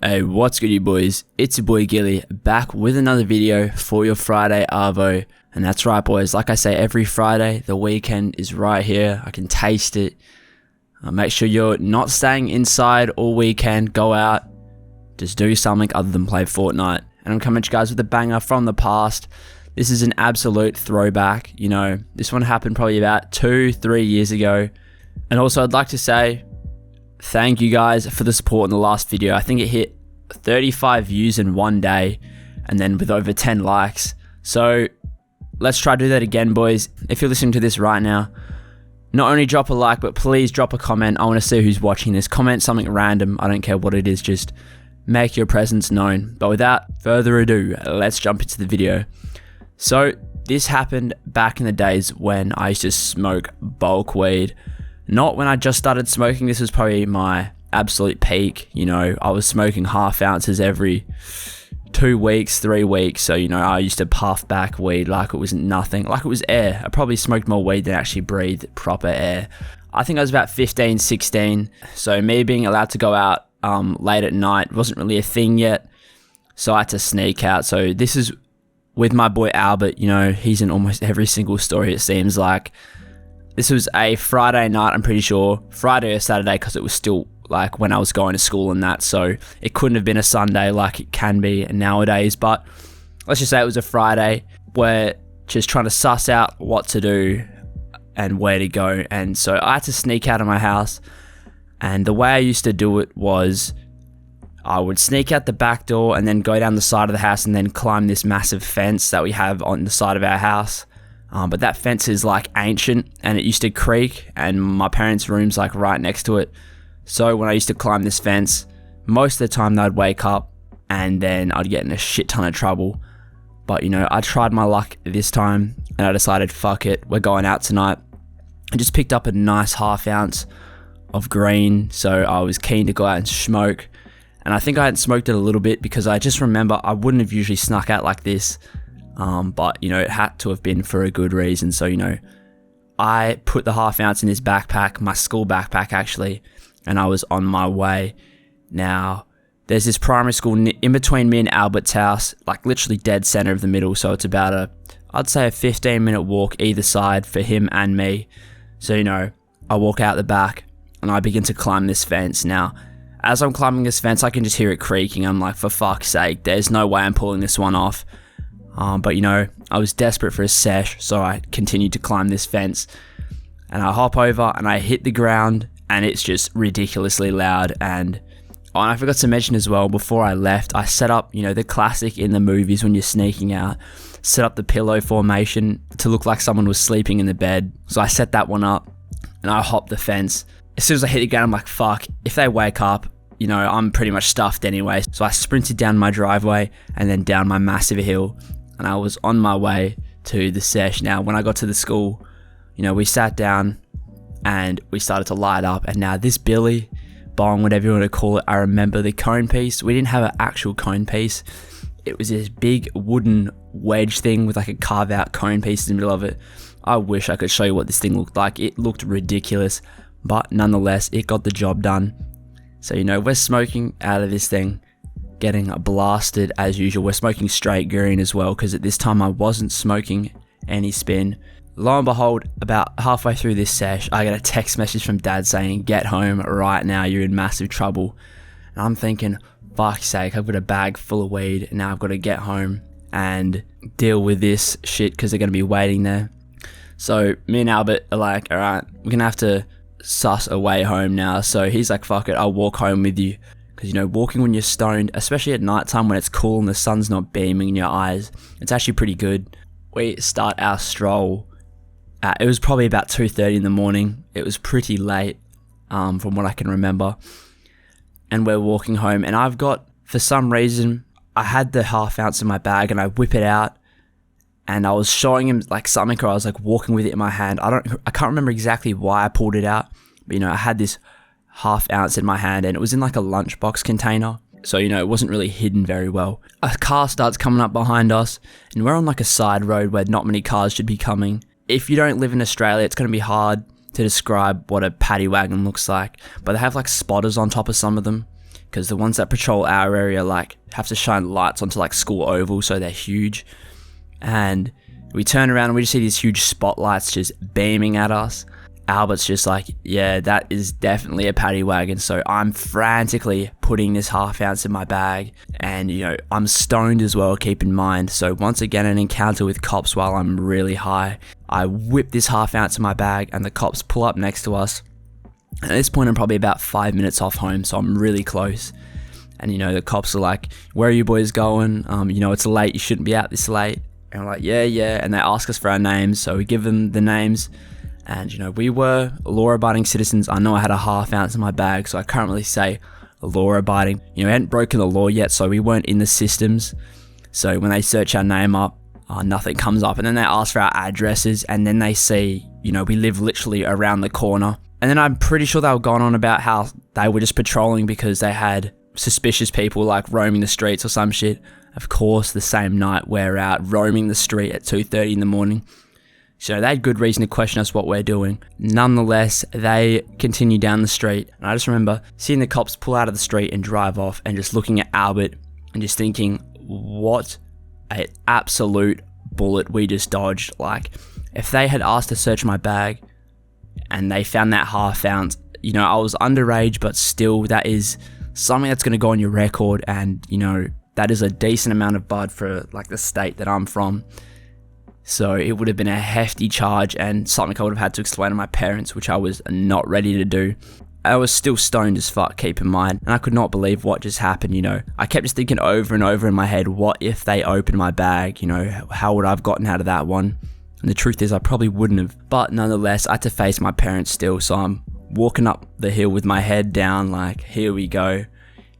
Hey, what's good you boys? It's your boy Gilly, back with another video for your Friday Arvo. And that's right boys, like I say every Friday, the weekend is right here. I can taste it. Make sure you're not staying inside all weekend, go out. Just do something other than play Fortnite. And I'm coming to you guys with a banger from the past. This is an absolute throwback. You know, this one happened probably about 2-3 years ago. And also I'd like to say, thank you guys for the support in the last video. I think it hit 35 views in one day and then with over 10 likes. So let's try to do that again, boys. If you're listening to this right now, not only drop a like, but please drop a comment. I want to see who's watching this. Comment something random. I don't care what it is. Just make your presence known. But without further ado, let's jump into the video. So this happened back in the days when I used to smoke bulk weed. Not when I just started smoking. This was probably my absolute peak. You know, I was smoking half ounces every 2 weeks, 3 weeks. So, you know, I used to puff back weed like it was nothing, like it was air. I probably smoked more weed than actually breathed proper air. I think I was about 15, 16. So me being allowed to go out late at night wasn't really a thing yet. So I had to sneak out. So this is with my boy Albert. You know, he's in almost every single story, it seems like. This was a Friday night, I'm pretty sure. Friday or Saturday, because it was still like when I was going to school and that. So it couldn't have been a Sunday like it can be nowadays. But let's just say it was a Friday. We're just trying to suss out what to do and where to go. And so I had to sneak out of my house. And the way I used to do it was I would sneak out the back door and then go down the side of the house and then climb this massive fence that we have on the side of our house. But that fence is like ancient and it used to creak, and my parents' room's like right next to it. So when I used to climb this fence, most of the time they'd wake up and then I'd get in a shit ton of trouble. But you know, I tried my luck this time and I decided, fuck it, we're going out tonight. I just picked up a nice half ounce of green, so I was keen to go out and smoke. And I think I had smoked it a little bit because I just remember I wouldn't have usually snuck out like this. But you know, it had to have been for a good reason. So, you know, I put the half ounce in this backpack, my school backpack actually, and I was on my way. Now, there's this primary school in between me and Albert's house, like literally dead center of the middle. So it's about I'd say a 15-minute walk either side for him and me. So, you know, I walk out the back and I begin to climb this fence. Now, as I'm climbing this fence, I can just hear it creaking. I'm like, for fuck's sake, there's no way I'm pulling this one off. But you know, I was desperate for a sesh, so I continued to climb this fence. And I hop over and I hit the ground and it's just ridiculously loud. And I forgot to mention as well, before I left, I set up, you know, the classic in the movies when you're sneaking out, set up the pillow formation to look like someone was sleeping in the bed. So I set that one up and I hopped the fence. As soon as I hit the ground, I'm like, fuck, if they wake up, you know, I'm pretty much stuffed anyway. So I sprinted down my driveway and then down my massive hill. And I was on my way to the sesh. Now, when I got to the school, you know, we sat down and we started to light up. And now this Billy, bong, whatever you want to call it, I remember the cone piece. We didn't have an actual cone piece. It was this big wooden wedge thing with like a carve out cone piece in the middle of it. I wish I could show you what this thing looked like. It looked ridiculous, but nonetheless, it got the job done. So, you know, we're smoking out of this thing, getting blasted as usual. We're smoking straight green as well, because at this time I wasn't smoking any spin. Lo and behold, about halfway through this sesh, I get a text message from Dad saying, get home right now, you're in massive trouble. And I'm thinking, fuck's sake, I've got a bag full of weed and now I've got to get home and deal with this shit because they're going to be waiting there. So me and Albert are like, all right, we're going to have to suss a way home now. So he's like, fuck it, I'll walk home with you. Because, you know, walking when you're stoned, especially at night time when it's cool and the sun's not beaming in your eyes, it's actually pretty good. We start our stroll. It was probably about 2:30 in the morning. It was pretty late, from what I can remember. And we're walking home. And I've got, for some reason, I had the half ounce in my bag and I whip it out. And I was showing him like something, or I was like walking with it in my hand. I can't remember exactly why I pulled it out. But, you know, I had this half ounce in my hand and it was in like a lunchbox container. So, you know, it wasn't really hidden very well. A car starts coming up behind us and we're on like a side road where not many cars should be coming. If you don't live in Australia, it's going to be hard to describe what a paddy wagon looks like, but they have like spotters on top of some of them. because the ones that patrol our area like have to shine lights onto like school oval, so they're huge. And we turn around and we just see these huge spotlights just beaming at us. Albert's just like, yeah, that is definitely a paddy wagon. So I'm frantically putting this half ounce in my bag, and you know, I'm stoned as well, keep in mind. So once again, an encounter with cops while I'm really high. I whip this half ounce in my bag and the cops pull up next to us. At this point, I'm probably about 5 minutes off home, so I'm really close. And you know, the cops are like, where are you boys going? You know, it's late, you shouldn't be out this late. And we're like, yeah. And they ask us for our names, so we give them the names. And you know, we were law-abiding citizens. I know I had a half ounce in my bag, so I can't really say law-abiding. You know, we hadn't broken the law yet, so we weren't in the systems. So when they search our name up, nothing comes up. And then they ask for our addresses, and then they see, you know, we live literally around the corner. And then I'm pretty sure they were going on about how they were just patrolling because they had suspicious people like roaming the streets or some shit. Of course, the same night we're out roaming the street at 2:30 in the morning. So they had good reason to question us what we're doing. Nonetheless, they continue down the street. And I just remember seeing the cops pull out of the street and drive off, and just looking at Albert and just thinking, what an absolute bullet we just dodged. Like, if they had asked to search my bag and they found that half ounce, you know, I was underage, but still, that is something that's going to go on your record. And, you know, that is a decent amount of bud for like the state that I'm from. So it would have been a hefty charge and something I would have had to explain to my parents, which I was not ready to do. I was still stoned as fuck, keep in mind, and I could not believe what just happened, you know. I kept just thinking over and over in my head, what if they opened my bag, you know, how would I have gotten out of that one? And the truth is, I probably wouldn't have. But nonetheless, I had to face my parents still, so I'm walking up the hill with my head down, like, here we go.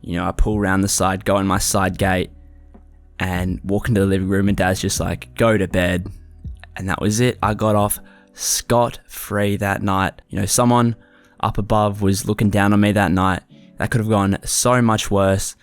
You know, I pull around the side, go in my side gate, and walk into the living room, and Dad's just like, go to bed. And that was it. I got off scot-free that night. You know, someone up above was looking down on me that night. That could have gone so much worse,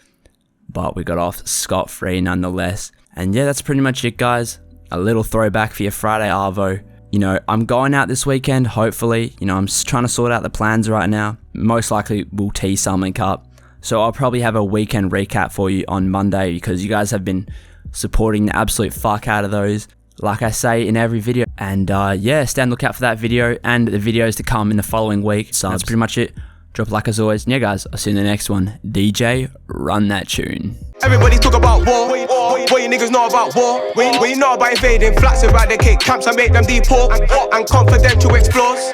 but we got off scot-free nonetheless. And yeah, that's pretty much it, guys. A little throwback for your Friday Arvo. You know, I'm going out this weekend, hopefully. You know, I'm just trying to sort out the plans right now. Most likely we'll tee something up. So I'll probably have a weekend recap for you on Monday, because you guys have been supporting the absolute fuck out of those, like I say in every video. And yeah, stand lookout for that video and the videos to come in the following week. So that's pretty much it. Drop a like as always. And yeah, guys, I'll see you in the next one. DJ, run that tune. Everybody talk about war. What you niggas know about war? What you know about invading flats, eradicate camps and make them deport, and confidential explores.